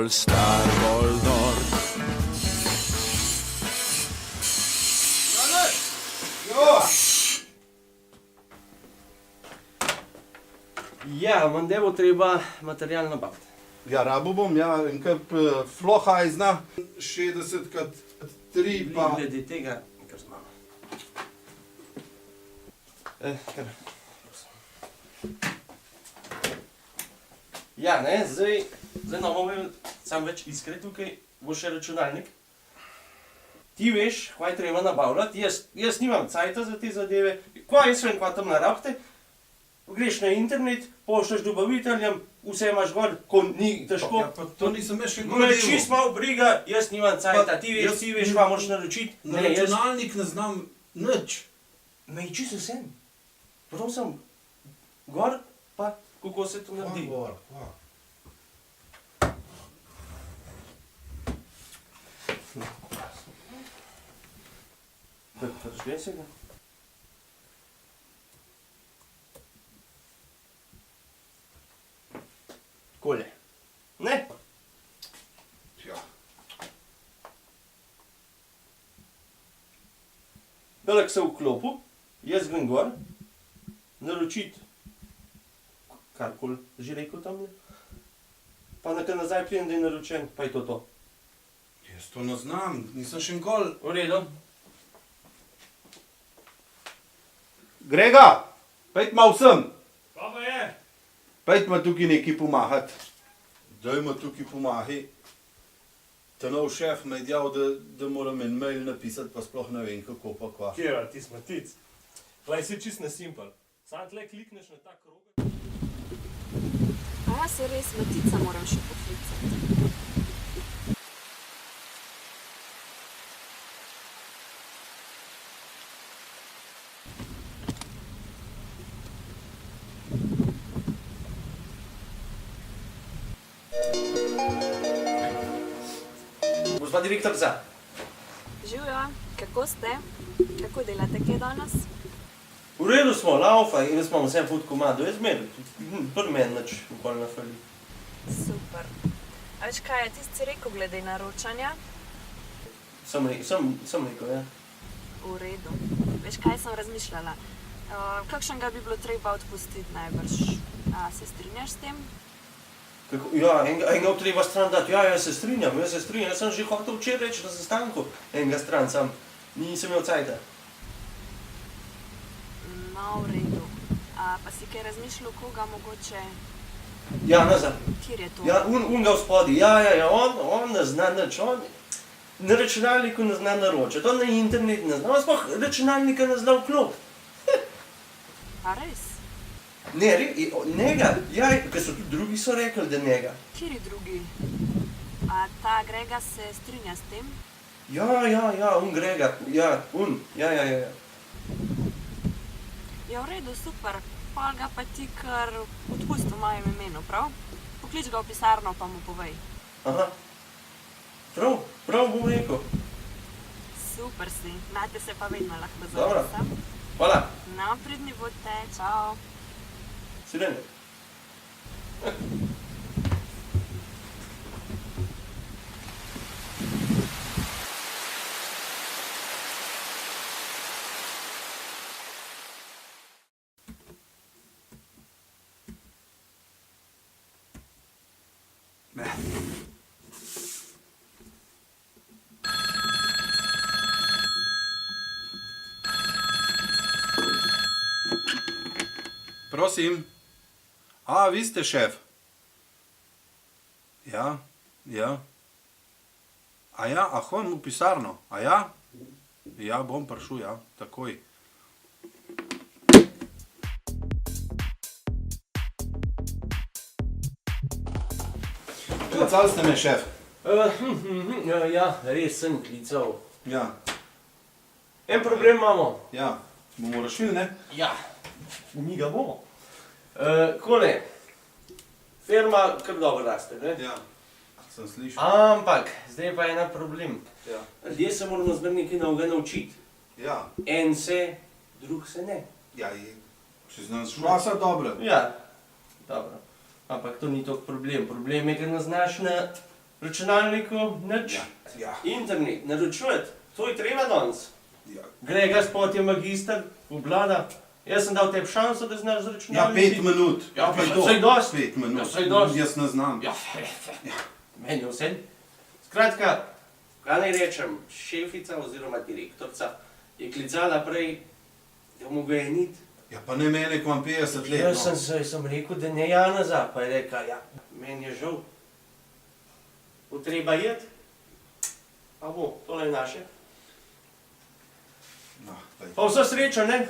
bolj star, bolj nor. Ja, menda bo treba material nabaviti. Ja, rabo bom, ja, en kup flohajzna, 60x3 pa... Glede tega, kar z mano. Kar. Ja, ne, zdaj ne bomo imeli sam več iskre tukaj, bo še računalnik. Ti veš, kaj treba nabavljati, jaz nimam cajta za te zadeve. Kaj jaz vem, kaj tam narabite? Greš na internet, pošljaš dobaviteljem, vse imaš gor, ko ni težko. Ja, pa to nisem jaz še gor Me čist malo briga, jaz nimam cajta, ti veš, kaj moraš naročiti. Na računalnik ne znam nič. Me je čisto vsem. Prav sem gor, pa kako se to naredi. Gor, Razglej se ga. Takole. Ne? Ja. Belek se vklopu, jaz grem gor, naročiti, karkoli že rekel tamle, pa nekaj nazaj pridem, da je naročen, pa je to. Jaz to ne znam, nisem še nikoli. V redu. Grega, pejt malo sem. Kaj pa je? Pejt ma tukaj nekaj pomahati. Daj ma tukaj pomahi. Ta nov šef me je djal, da moram en mail napisati, pa sploh ne vem kako pa kva. Kjera, ti smatic. Glej, si čist nesimpel. Sam tle klikneš na ta krog. A ja, se res, matica moram še poklicati. Gospa direktorica. Živjo, kako ste? Kako delate kaj danes? V redu smo, laufa, jaz imam vsem fut komado, jaz zmeraj. Prvi meni nič nikoli ne fali. Super. A veš kaj, ti si rekel glede naročanja? Sem rekel, ja. V redu. Veš kaj sem razmišljala? Kakšnega bi bilo treba odpustiti najbrž? A se strinjaš s tem? Ja, enega treba stran dati, ja, jaz se strinjam, jaz sem že hotel včeraj reči na sestanku enega stran, sam nisem imel cajta. No, v redu. Pa si kaj razmišljal, koga mogoče? Ja, nazaj. Kjer je to? Ja, unga v spodi, ja, on ne zna nič, on na računalniku ne zna naročati, on na internet ne zna, on sploh računalnika ne zna vklopiti. A res? Ne, njega, ja, ker so tudi drugi so rekli, da njega. Kjeri drugi? A ta Grega se strinja s tem? Ja, on Grega, ja. Ja, v redu, super. Pol ga pa ti kar odpusti v mojem imenu, prav? Poklič ga v pisarno pa mu povej. Aha. Prav bom rekel. Super si, nate se pa vedno lahko Dobro. zavisam. Hvala. No, pridni bodite, čao. Svidenje. Prosim. A, vi ste šef? Ja. A ja, a hodim v pisarno? A ja? Ja, bom prišel, ja, takoj. Klical ste me, šef? Ja, res sem klical. Ja. En problem imamo. Ja. Bomo rešili, ne? Ja, mi ga bomo. Kole, firma kar dobro raste, ne? Ja. Sem slišal. Ampak, zdaj pa je ena problem. Ja. Ljudje se moramo zmer nekaj novega naučiti. Ja. En se, drug se ne. Ja, če znam švasa dobro. Ja, dobro. Ampak to ni toliko problem. Problem je, ker ne znaš na računalniku, nič. Ja. Internet, naročujete, to je treba danes. Ja. Grega spot je magister, oblada. Jaz sem dal tebi šanso, da znaš z Ja, računalnikom. 5 minut. Ja, Pa pa to. saj dosti. 5 minut. Ja, saj dosti. Jaz ne znam. Ja, meni je vse. Skratka, kaj naj rečem, šefica oziroma direktorica je klicala prej, da mu ga je nit. Ja, pa ne mene, ko imam 50 let. Jaz No. sem rekel, da ne Janeza, pa je rekla, ja, meni je žal. Bo treba jeti. Pa bo, tole je naše. No, Pa vso srečo, ne?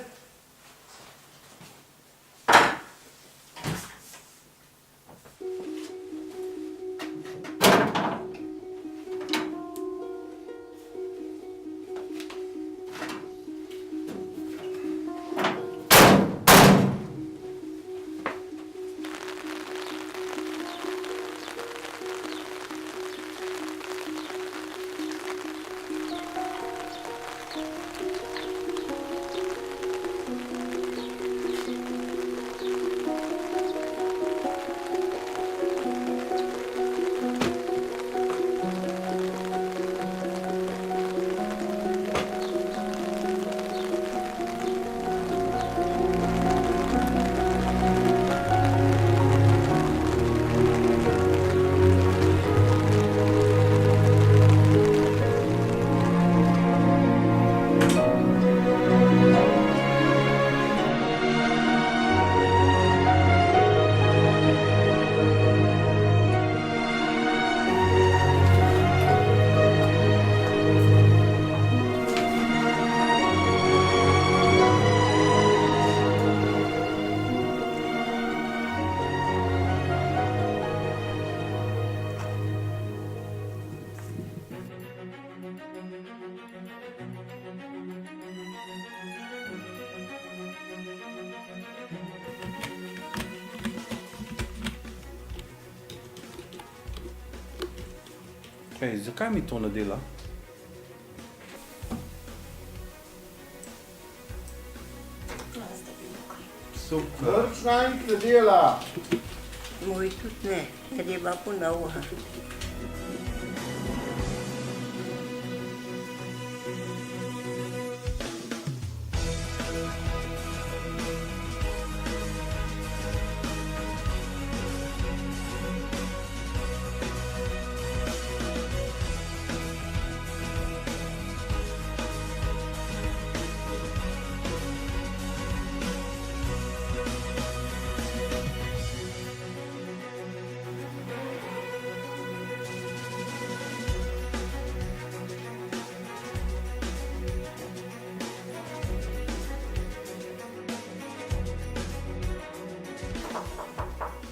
Ej, zakaj mi to ne dela? Super. Računalnik ne dela. Moj tudi ne, treba ponovno.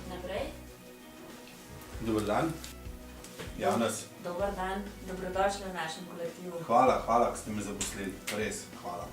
Naprej. Dober dan. Janez. Dober dan, dobrodošli v našem kolektivu. Hvala, ko ste me zaposlili. Res, hvala.